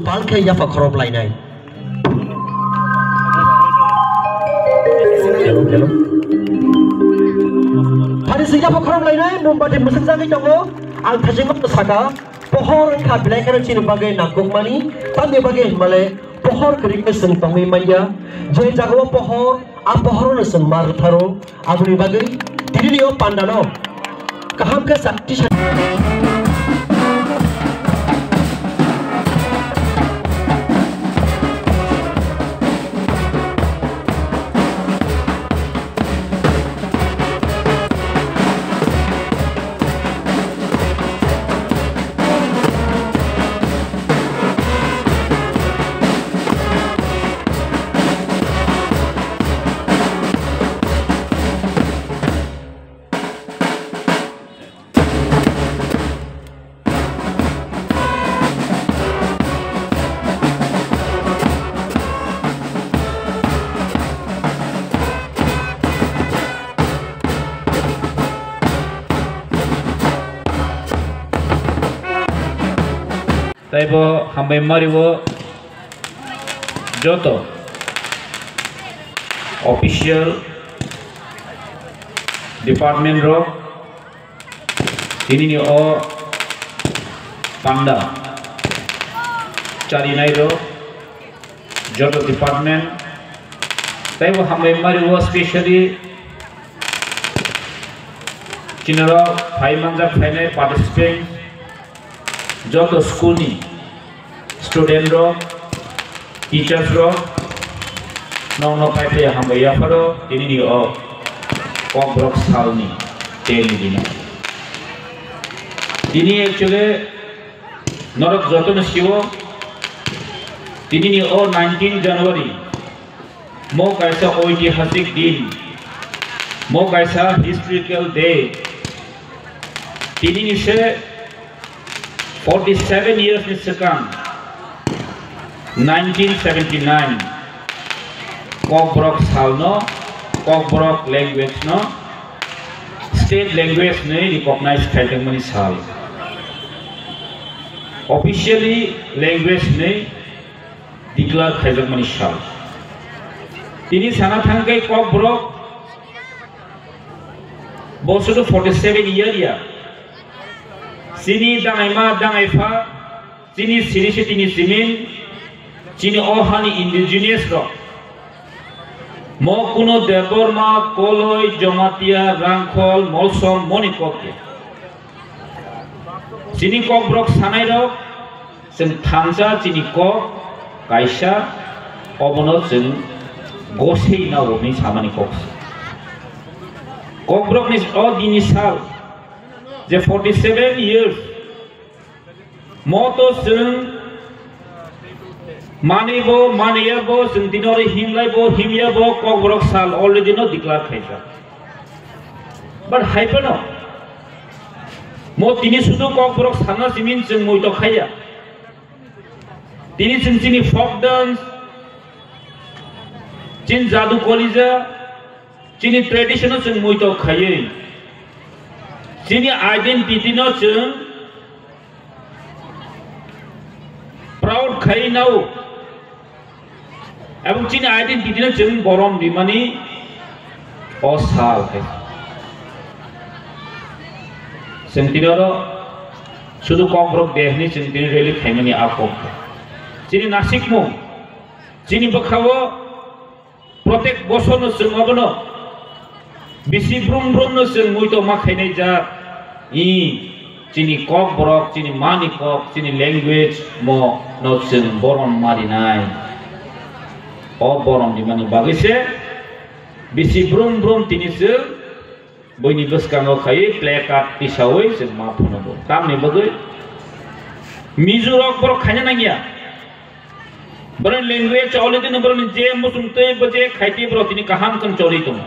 Balke yafa khorob lainai. Hello. Hari se yafa khorob lainai mumbati mesin jangi tongo ang thajingok saka pohor kha bilai kana chin bagai nakuk mani tande bagai male pohor kering seng tongi manja je jagawa pohor a pohor na seng mar tharo abuni bagai dirio pandano kaham ke sakti Taibo hambai mariwo joto official department ro ini o panda cari nai ro joto department taibo hambai mariwo especially chinaro phai manja phainai participant joto school ni student ro teachers ro no pai pe hambai ya paro ini ni o kombrok sal ni teni dini actually norok joto na siwo ini ni o 19 January mo kaisa oitihasik din mo kaisa historical day ini ni se 47 years ni sekarang 1979 Kokborok salno Kokborok language no state language ne recognize kaiteng mani sal officially language ne declare kaiteng mani sal tini sana thangkai Kokborok bosodo 47 year ya sini dangai fa sini tini simin sini ohani indigenous ro mo kuno deborma koloi jomatia rangkhol molsom monikoke sini Kokborok sanai ro sen thamsa sini ko kaisa obono sen gosei na obni samani kok Kokborok ni o dinisal je 47 years moto sung manibo maniyabo sung dinore himlaibo himyabo Kokborok sal already no declare khaisa but haipano mo tini sudu Kokborok sana simin sung moi to khaya tini sung chini folk dance chin jadu kolija chini traditional sung moi to khaye sini identity no chung proud khai nau এবং chini identity no chung borom rimani osal hai sentinoro sudu Kokborok dehni sentin reli khaimani akok chini nasik mo chini bakhawo protek boson no chung abono bisi brum no chung moi to ma khainai ja i chini Kokborok chini manikok chini language mo no chung boron marinai o boron di mani bagise bisi brum tini chung boini boskango khai placard tisawoi chung ma phono bo tamni bagai mizurok borok khanya nangia boron language already no boron je musum te baje khaiti bro tini kaham kan chori to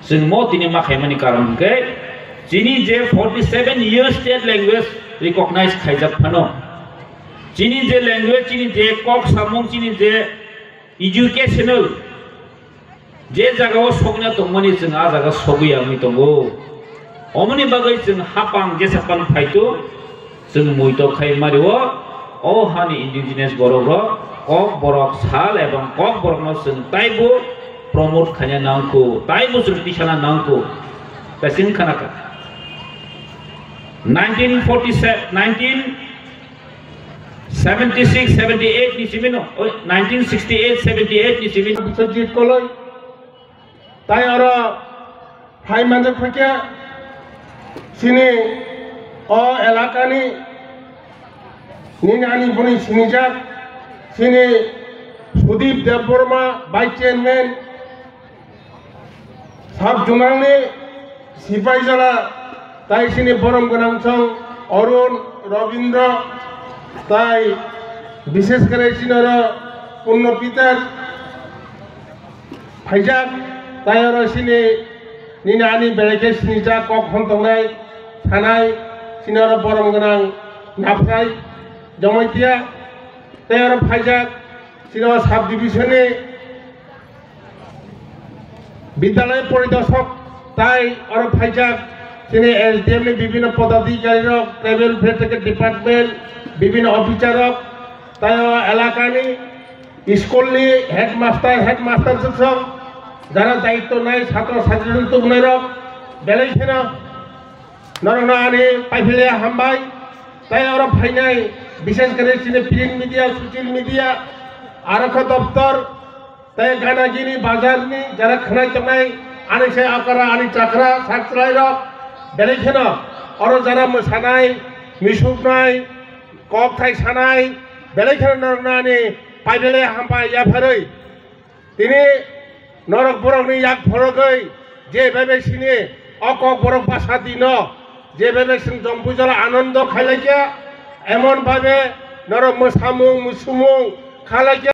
chung mo tini ma khaimani karon ke chini je 47 years state language recognize khaijak phano chini je language chini je kok samung chini je educational je jaga o sogna tongmani chung a jaga soguya mi tongo omoni bagai chung hapang je sapan phaito chung moi to khai mariwo ও হানি indigenous Borok Kokborok সাল এবং cock বরক जों ताइबो promote खाने नांगौ ताइबो जों तिसाना नांगौ तासिन खानाका 1976 78 ni simino 1968 78 ni simino Biswajit কলই তাই আরো হাই মানজক ফাকিয়া সিনি ও এলাকানি নিনানি বনি সিনিজাক সিনি Sudip Debbarma vice chairman sub জোনালনি সিপাহীজলা তাই সিনি বরম গোনাংসং অরুণ রবীন্দ্র তাই বিশেষ করে সিনর পূর্ণ পিতার ফাইজাক তাই আর সিনি নিনানি বেড়েকে সিনিজা কক হন্তংনাই থানাই সিনর বরম গোনাং নাফরাই জমাইতিয়া তাই আর ফাইজাক সিনেমা সাব ডিভিশনে বিদ্যালয় পরিদর্শক তাই আর ফাইজাক তিনি এসডিএম বিভিন্ন পদাধিকারী ট্রাইবেল ওয়েলফেয়ার থেকে ডিপার্টমেন্ট বিভিন্ন অফিসারক তাই এলাকানি স্কুলনি হেডমাস্টার শিক্ষক যারা দায়িত্ব নাই ছাত্র ছাত্রী তুমনাইরক বেলাইছেন নরনানি পাইফেলে হামবাই তাই আর ফাইনাই বিশেষ করে সিনে প্রিন্ট মিডিয়া সোশ্যাল মিডিয়া আরক্ষ দপ্তর তাই গানাগিরি বাজারনি যারা খানাই চাই আনিছে আকারা আনি চাকরা সাকরাইরক বেলাইছেন আর যারা মোসানাই মিসুকনাই কক থাই সানাই বেলাইছেন নরনানি পাইফেলে হামবাই ইয়াফারই তিনি নরক বরকনি ইয়াক ফরকই যেভাবে সিনে অকক বরক বাসা দিন যেভাবে জম্পুজলা আনন্দ খাইলাইছে এমন ভাবে নরক মোসামুং মুসুমুং খাইলাইছে।